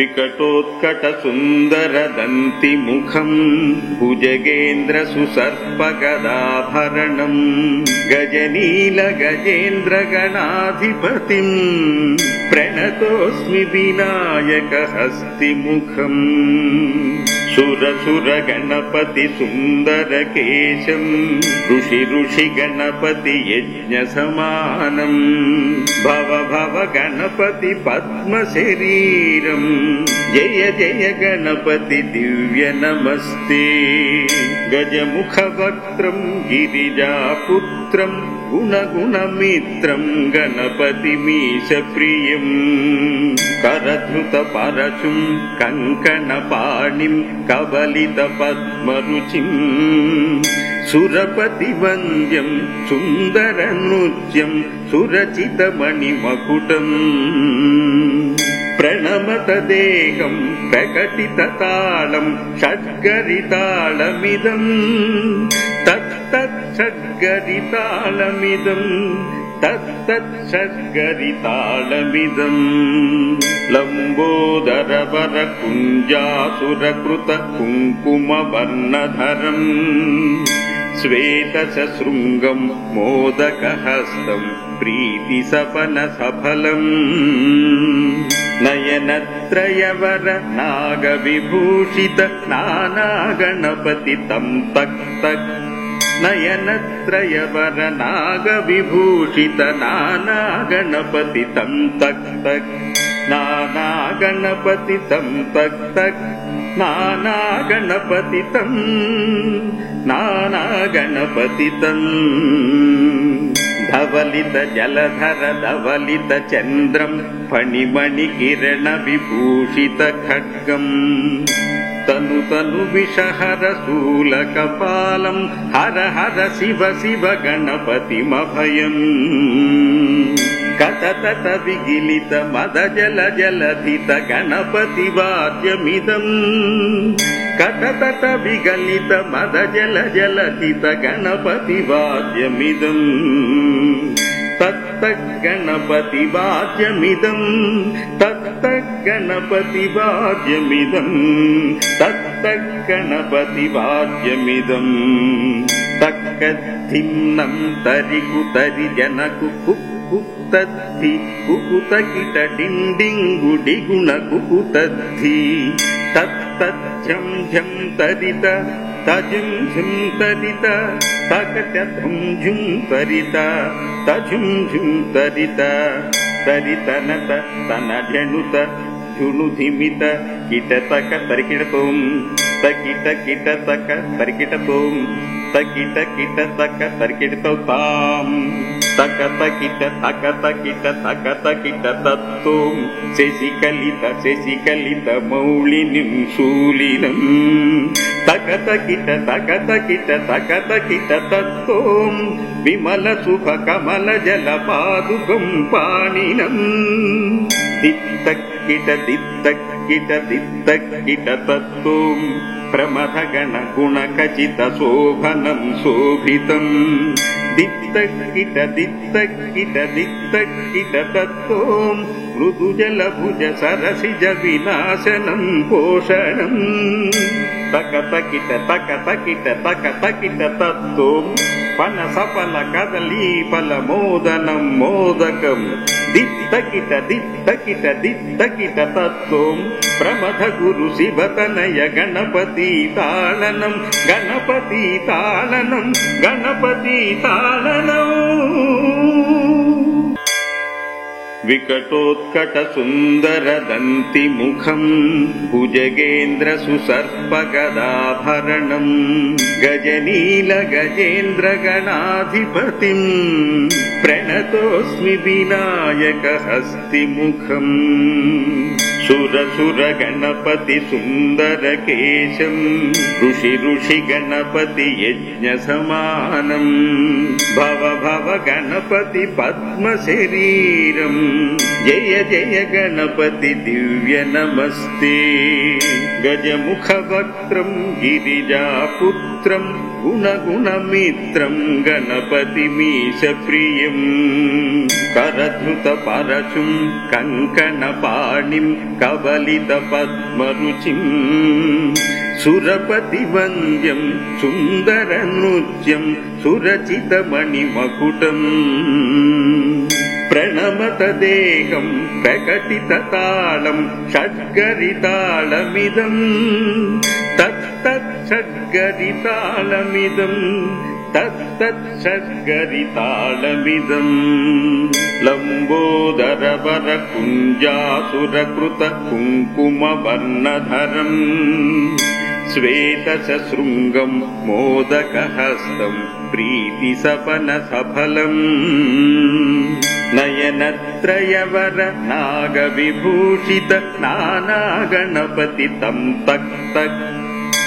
विकटोत्कटसुन्दरदन्तिमुखम् भुजगेन्द्रसुसर्पगदाभरणम् गजनीलगजेन्द्रगणाधिपतिम् प्रणतोऽस्मि विनायकहस्तिमुखम् सुरसुरगणपति सुन्दरकेशम् ऋषि गणपति यज्ञसमानम् भव भव गणपति पद्मशरीरम् जय जय गणपति दिव्य नमस्ते गजमुखवक्त्रम् गिरिजापुत्रम् गुणगुणमित्रम् गणपतिमीशप्रियम् करधृतपरशुम् कङ्कणपाणिम् कबलितपद्मरुचिम् सुरपतिवन्द्यम् सुन्दरनृत्यम् सुरचितमणिमकुटम् प्रणमतदेहम् प्रकटिततालम् षड्गरितालमिदम् षड्गरितालमिदम् षड्गरितालमिदम् लम्बोदरवरकुञ्जासुरकृत कुङ्कुमवर्णधरम् श्वेतशृङ्गम् मोदकहस्तम् प्रीतिसपनसफलम् नयनत्रयवर नागविभूषित नानागणपति तम् तक् तक् नयनत्रयवर नागविभूषित नानागणपति तम् तक् तक् नानागणपति तम् तक् तक् नानागणपति तम् नानागणपति तम् धवलित जलधर धवलित चन्द्रम् फणिमणिकिरण विभूषित खड्गम् तनु तनु विषहर शूलकपालम् हर हर शिव शिव गणपतिमभयम् कततत विगिलित मद जल जलधित गणपति वाद्यमिदम् कततत विगलित मद जल जलधित गणपति वाद्यमिदम् तत्तत् गणपति वाद्यमिदम् तत्तत् गणपति वाद्यमिदम् तत्तत् गणपति वाद्यमिदम् तक्कद्धिम्नं तरिकुतरि जनकुकु कुक्तद्धि कुकुतकिट डिण्डिङ्गुडिगुण कुकुतद्धि तत्तज्झं झं तरित तजुं झुं तरित तकटधुं झुं तरित तजुं झुं तरित तरितनत तनजनुत झुनुधिमित किटतक तरिकिटतों तकिट किटतक तरिकिटतों तकिट किटतक तरिकिटतोताम् तकत किट तकत किट तकत किट तत्तों शशिकलित मौलिनिं शूलिनम् तकत किट तकत किट तत्तों विमल सुख कमल जलपादुकं पाणिनम् दित्तक् किट तत्तों प्रमथ गण गुण खचित शोभनं शोभितम् दित्तक् किट तत्तों मृदुजल भुज सरसिज विनाशनं पोषणम् तकत किट तत्तों पनसफल कदली फल मोदनं मोदकम् दित्तकिट तत्तों प्रमथ गुरु शिवतनय गणपति तालनम् विकटोत्कटसुन्दरदन्तिमुखम् भुजगेन्द्रसुसर्पगदाभरणम् गजनीलगजेन्द्रगणाधिपतिम् प्रणतोऽस्मि विनायकहस्तिमुखम् सुरसुरगणपति सुन्दरकेशम् ऋषि गणपति यज्ञसमानम् भव भव गणपति पद्मशरीरम् जय जय गणपति दिव्य नमस्ते गजमुखवक्त्रम् गिरिजापुत्रम् गुणगुणमित्रं गणपतिमीशप्रियं करधृतपरशुं कङ्कणपाणिं कबलितपद्मरुचिं सुरपतिवन्द्यं सुन्दरनृत्यं सुरचितमणिमकुटम् प्रणमतदेहं प्रकटिततालं षड्गरितालमिदं तत्तच्छड्गरितालमिदं तत्तच्छड्गरितालमिदं लम्बोदरवरकुञ्जासुरकृत कुङ्कुमवर्णधरम् श्वेतशृङ्गं मोदकहस्तं प्रीतिसपनसफलम् नयनत्रयवर नागविभूषित नानागणपति तं तक् तक्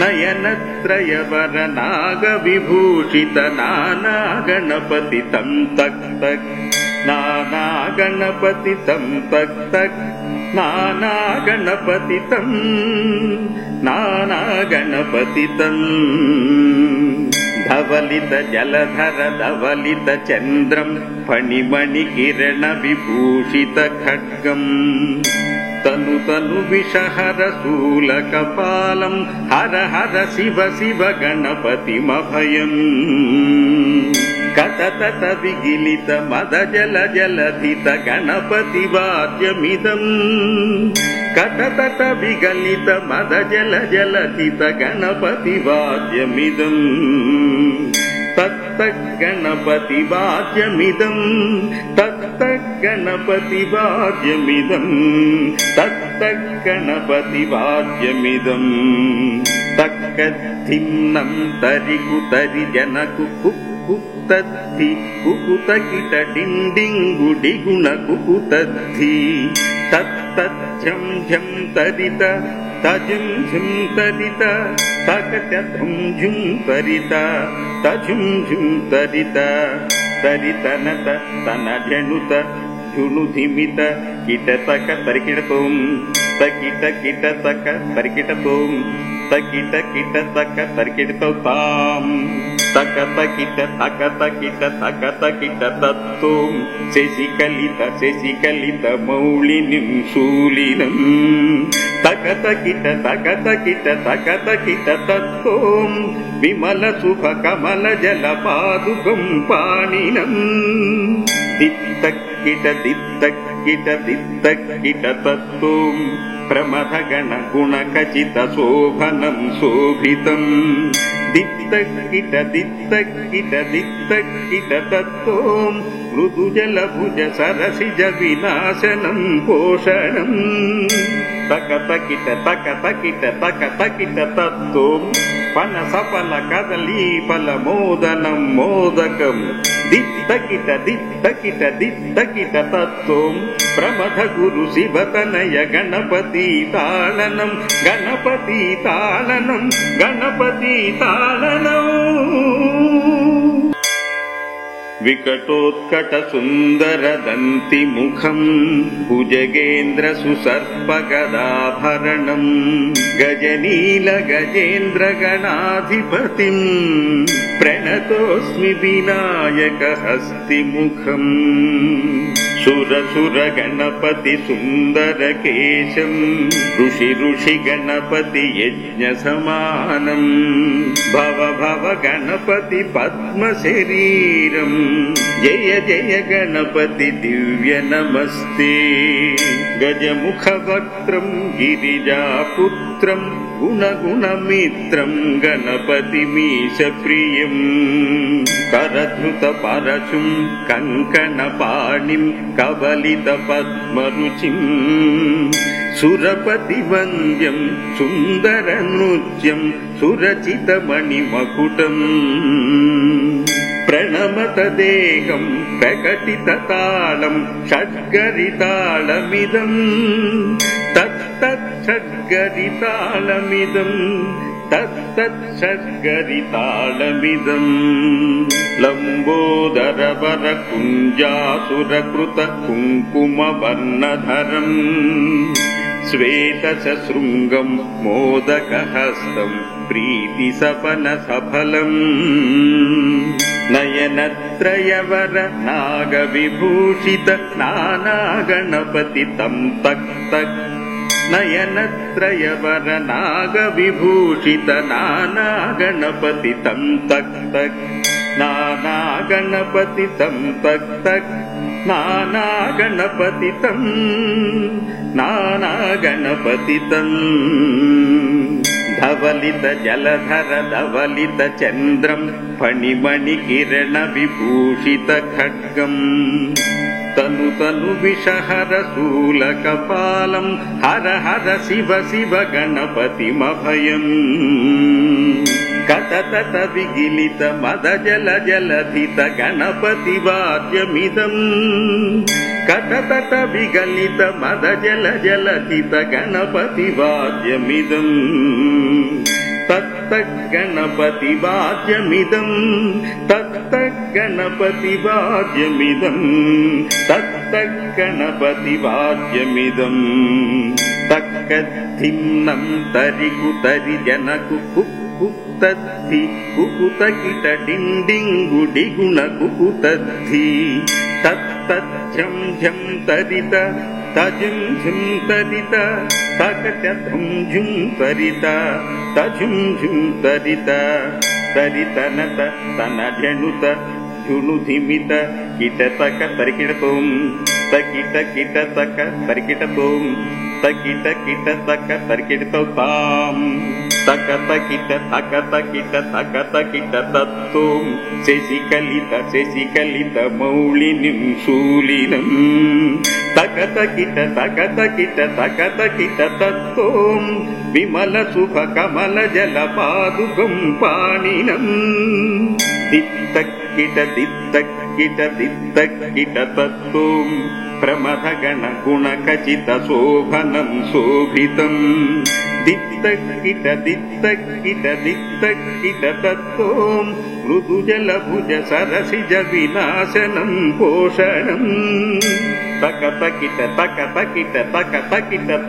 नयनत्रयवर नागविभूषित नानागणपति तं तक् तक् नानागणपति तं तक् तक् नानागणपति तं नानागणपति तं धवलित जलधर धवलित चन्द्रं फणिमणिकिरण विभूषित खड्गम् तनु तनु विषहर शूलकपालं हर हर शिव शिव गणपतिमभयम् कततत विगिलित मद जल जलधित गणपति वाद्यमिदम् कततत विगलित मद जल जलधित गणपति वाद्यमिदम् तत्तत् गणपति वाद्यमिदम् तत्तत् गणपति वाद्यमिदम् तत्तत् गणपति वाद्यमिदम् तक्कद्धिम्नं तरिकुतरि जनकु कुक्तद्धि कुकुतकिट डिण्डिङ्गुडिगुण कुकुतद्धि तत्तज्झं झं तरित तजुं झुं तरित तकटधुं झुं तरित तजुं झुं तरित तरितनत तनजनुत झुनुधिमित किटतक तरिकिटतों तकिट किटतक तरिकिटतों तकिट किटतक तरिकिटतों तकत किट तकत किट तकत किट तत्तों शशिकलित शशिकलित मौलिनिं शूलिनं तकत किट तकत किट तत्तों विमल सुख कमल जल पादुकं पाणिनं दित्तक किट तत्तों प्रमथ गण गुण खचित शोभनं शोभितं दित्तक किट तत्तों मृदुजल भुज सरसिज विनाशनं पोषणं तकत किट तत्तों पनसफल कदली फल मोदनं मोदकं दित्तकिट तत्तों प्रमथ गुरु शिवतनय गणपति तालनं गणपति तालनं गणपति तालनं विकटोत्कट सुंदर दंति मुखं भुजगेन्द्र सुसर्पगदाभरणं गजनील गजेन्द्र गणाधिपतिं प्रणतोऽस्मि विनायक हस्तिमुखम् सुर गणपति सुंदर केशं ऋषि गणपति यज्ञ समानं भव गणपति पद्म शरीरं जय जय गणपति दिव्य नमस्ते गजमुख वक्त्रं गिरिजापुत्रं गुणगुणमित्रं गणपतिमीशप्रियं करधृतपरशुं कङ्कणपाणिं कबलितपद्मरुचिं सुरपतिवन्द्यं सुन्दरनृत्यं सुरचितमणिमकुटम् प्रणमतदेहं प्रकटिततालं षड्गरितालमिदं तत्तच्छड्गरितालमिदं तत्तच्छड्गरितालमिदं लम्बोदरवरकुञ्जासुरकृत कुङ्कुमवर्णधरम् श्वेतशृङ्गम् मोदकहस्तम् प्रीतिसपनसफलम् नयनत्रयवर नागविभूषित नानागणपति तम् तक् तक् नयनत्रयवर नागविभूषित नानागणपति तम् तक् तक् नानागणपति तम् तक् तक् नानागणपति तम् नानागणपति तम् धवलित जलधर धवलित चन्द्रम् फणिमणिकिरण विभूषित खड्गम् तनु तनु विषहर शूलकपालम् हर हर शिव शिव गणपतिमभयम् कततत विगिलित मद जल जलधित गणपति वाद्यमिदम् कततत विगलित मद जल जलधित गणपति वाद्यमिदम् तत्तत् गणपति वाद्यमिदम् तत्तत् गणपति वाद्यमिदम् तत्तत् गणपति वाद्यमिदम् तक्कद्धिम्नम् तरिकुतरि जनकु कुक्कुतद्धि कुकुतकिट डिण्डिङ्गुडिगुण कुकुतद्धि तत्तज्झं झं तरित तजुं झुं तरित तकटधुं झुं तरित तजुं झुं तरित तरितनत तनजनुत झुनुधिमित किटतक तरिकिटतों तकिट किटतक तरिकिटतों तकिट किटतक तरिकिटतों तकतकिट तकतकिट तकतकिट तत्तों शशिकलित मौलिनिं शूलिनम् तकतकिट तत्तों विमल सुख कमल जल पादुकम् पाणिनम् दित्तक्किट तत्तों प्रमथगण गुणखचित शोभनं शोभितम् दित्तक्किट तत्तों मृदुजलभुज सरसिज विनाशनं पोषणम् तकतकिट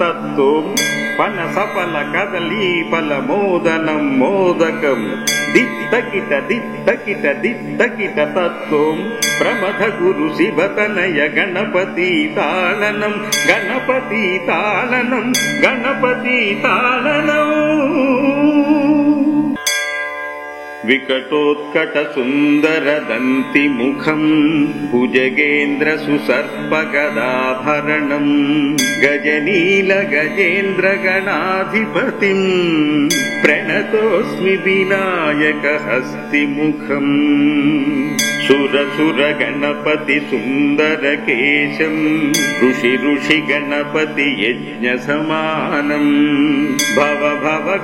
तत्तों पनसफल कदलीफल मोदनं मोदकम् दित्तकिट तत्तों प्रमथ गुरु शिवतनय गणपति तालनम् गणपति तालनम् गणपति तालनम् विकटोत्कट सुन्दर दन्ति मुखम् भुजगेन्द्र सुसर्प गदाभरणम् गजनील गजेन्द्र गणाधिपतिम् प्रणतोऽस्मि विनायक हस्तिमुखम् सुर गणपति सुन्दर केशम् ऋषि गणपति यज्ञ समानम् भव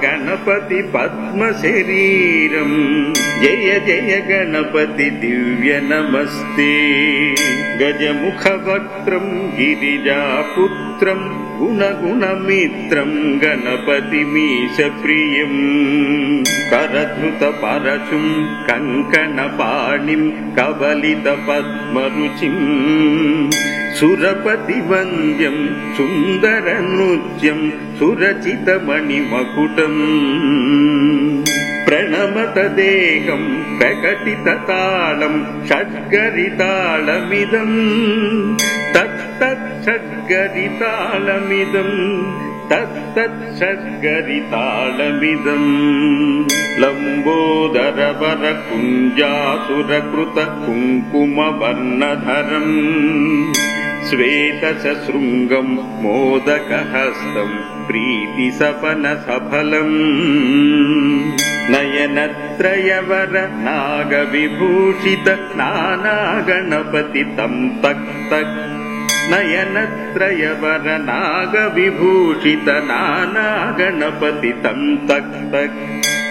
गणपति पद्म शरीरम् जय जय गणपति दिव्य नमस्ते गजमुख वक्त्रम् गिरिजापुत्रम् गुणगुणमित्रम् गणपतिमीश प्रियम् करधृत परशुम् कङ्कणपाणिम् कबलित पद्मरुचिम् सुरपतिवन्द्यम् सुन्दरनृत्यम् सुरचितमणिमकुटम् प्रणमत देहम् प्रकटिततालम् षड्गरितालमिदम् तत्तत् षड्गरितालमिदम् तत्तत् षड्गरितालमिदम् लम्बोदरवर कुञ्जासुरकृत कुङ्कुमवर्णधरम् श्वेतशृङ्गम् मोदकहस्तम् प्रीतिसपनसफलम् नयनत्रयवर नागविभूषित नानागणपति तम् तक् तक् नयनत्रयवर नागविभूषित नानागणपति तम् तक् तक्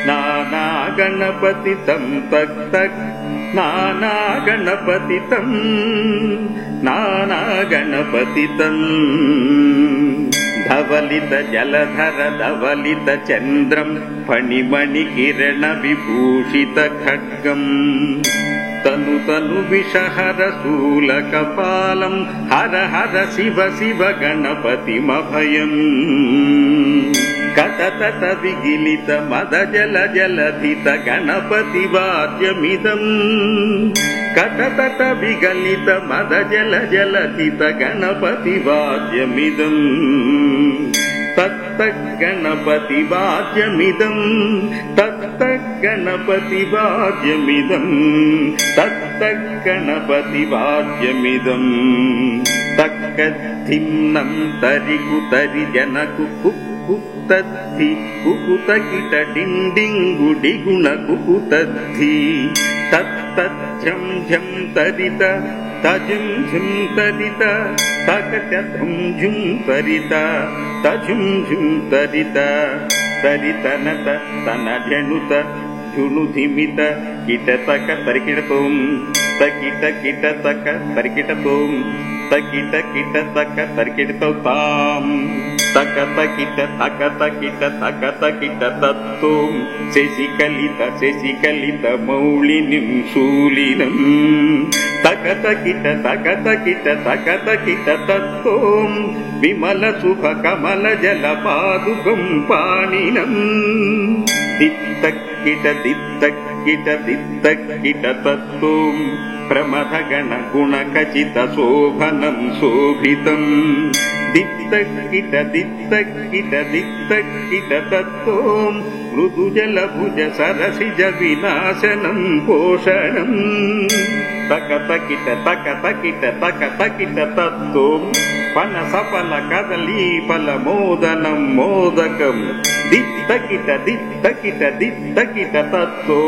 नानागणपति तम् तक् तक् नानागणपति तम् नानागणपति तम् धवलित जलधर धवलित चन्द्रम् फणिमणिकिरण विभूषित खड्गम् तनु तनु विषहर शूलकपालं हर हर शिव शिव गणपतिमभयम् कटतट विगिलित मद जल जलधित गणपति वाद्यमिदम् कटतट विगलित मद जल जलधित गणपति वाद्यमिदम् तत्तत् गणपति वाद्यमिदम् तत्तत् गणपति वाद्यमिदम् तत्तत् गणपति वाद्यमिदम् तक्कद्धिम्नं तरिकुतरि जनकु कुक्कुतद्धि कुकुतकिट डिण्डिङ्गुडिगुण कुकुतद्धि तत्तत् झं झं तरित तजुं झुं तरित तकटधुं झुं तरित तजुं झुं तरित तरितनत तनझनुत झुनुधिमित किटतक तरिकिटतों तकिट किटतक तरिकिटतों तकिट किटतक तरिकिटतों तकतकिट तकतकिट तकतकिट तत्तों शशिकलित मौलिनिं शूलिनं तकतकिट तत्तों विमल शुभ कमल जल पादुकं पाणिनं दित्तक्किट तत्तों प्रमथ गण गुण खचित शोभनं शोभितं दित्तक्किट तत्तों मृदु जल भुज सरसिज विनाशनं पोषणं तकतकिट तत्तों पनसफल कदली फल मोदनं मोदकं दित्तकिट तत्तों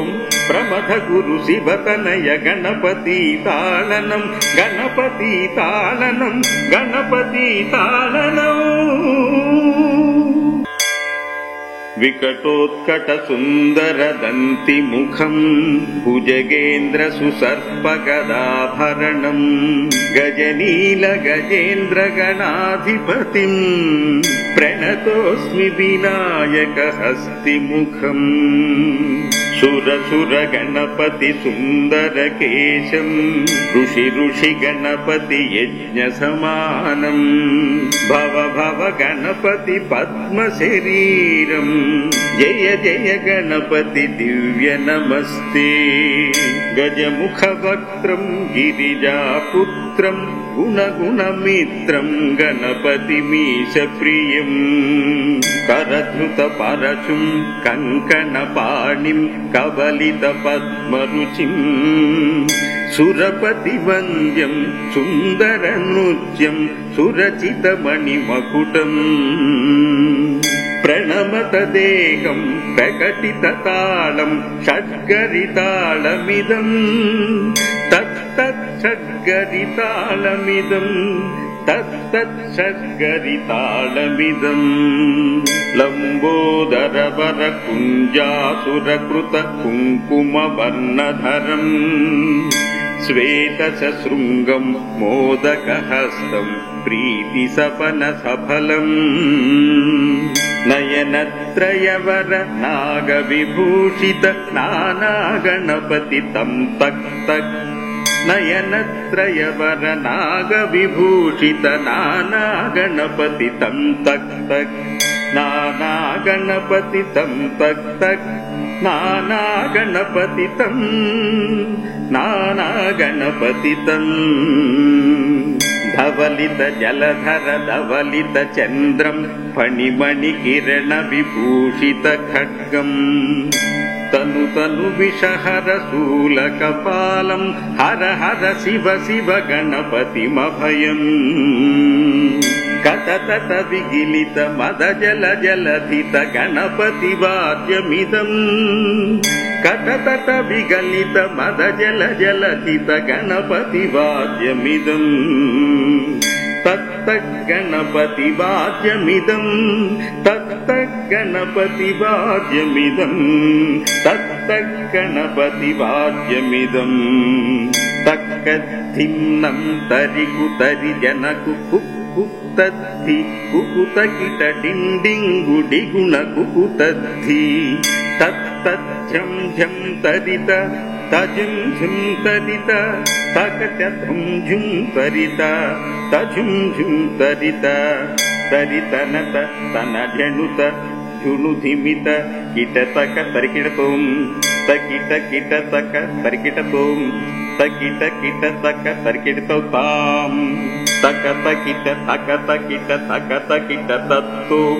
प्रमथ गुरु शिवतनय गणपति तालनं विकटोत्कट सुंदर दंति मुखं भुजगेन्द्र सुसर्प गदाभरणं गजनील गजेन्द्र गणाधिपतिं प्रणतोऽस्मि विनायक हस्तिमुखं सुर गणपति सुंदर केशं ऋषि गणपति यज्ञ समानं भव गणपति पद्म शरीरं जय जय गणपति दिव्य नमस्ते गजमुख वक्त्रं गिरिजापुत्रं गुणमित्रं गणपतिमीश प्रियं करधृत परशुं कंकणपाणिं कबलित पद्मरुचिं सुरपति वन्द्यं सुंदर नृत्यं सुरचित मणिमकुटम् प्रणमत देहं प्रकटित तालं षड्गरितालमिदं तत्तत् षड्गरितालमिदं तत्तत् षड्गरितालमिदं लम्बोदर वर कुञ्जासुरकृत कुङ्कुम वर्णधरं श्वेतशृङ्गं मोदकहस्तं प्रीतिसपन सफलं नयनत्रयवर नागविभूषित नानागणपति तं तक् तक् नयनत्रयवर नागविभूषित नानागणपति तं तक् तक् नानागणपति तं तक् तक् नानागणपति तं नानागणपति तं धवलित जलधर धवलित चन्द्रं फणिमणि किरण विभूषित खड्गं तनु तनु विषहर शूलकपालं हर हर शिव शिव गणपतिमभयम् कटतट विगिलित मद जल जलधित गणपति वाद्यमिदम् कटतट विगलित मद जल जलधित गणपति वाद्यमिदम् तत्तत् गणपति वाद्यमिदम् तत्तत् गणपति वाद्यमिदम् तत्तत् गणपति वाद्यमिदम् तक्कद्धिम्नं तरिकुतरि जनकु कुक्कुतद्धि कुकुतकिट डिण्डिङ्गुडिगुण कुकुतद्धि तत्तत् झं झं तरित तजुं झुं तरित तकचुं झुं तरित तजुं झुं तरित तरितनत तनजनुत झुनुधिमित किट तक तरिकिडतों तकिट किट तक तरिकिडतों तकिट किट तक तरिकिडतौ तां तक तकिट तक तकिट तक तकिट तत्तों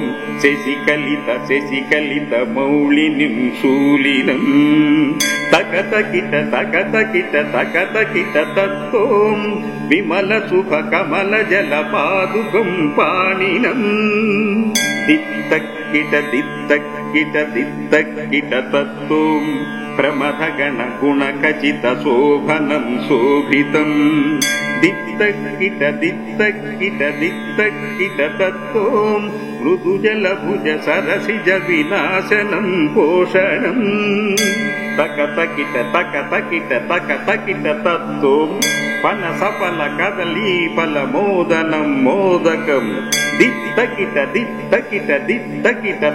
शशिकलित मौलिनिं शूलिनं तक तकिट तक तकिट तत्तों विमल सुख कमल जल पादुकं पाणिनं दित्तक्किट तत्तों प्रमथगण गुणकचित शोभनं शोभितं दित्तक्किट तत्तों मृदुजलभुज सरसिज विनाशनं पोषणं तक तकिट तत्तों पनसफल कदली फल मोदनं मोदकं दित्तकिट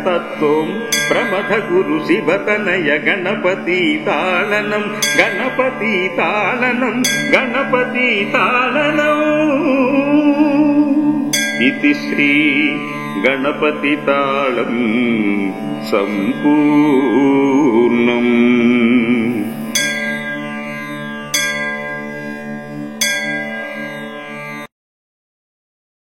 तत्तों प्रमथ गुरु शिवतनय गणपति तालनं इति श्री गणपति तालं सम्पूर्णम्।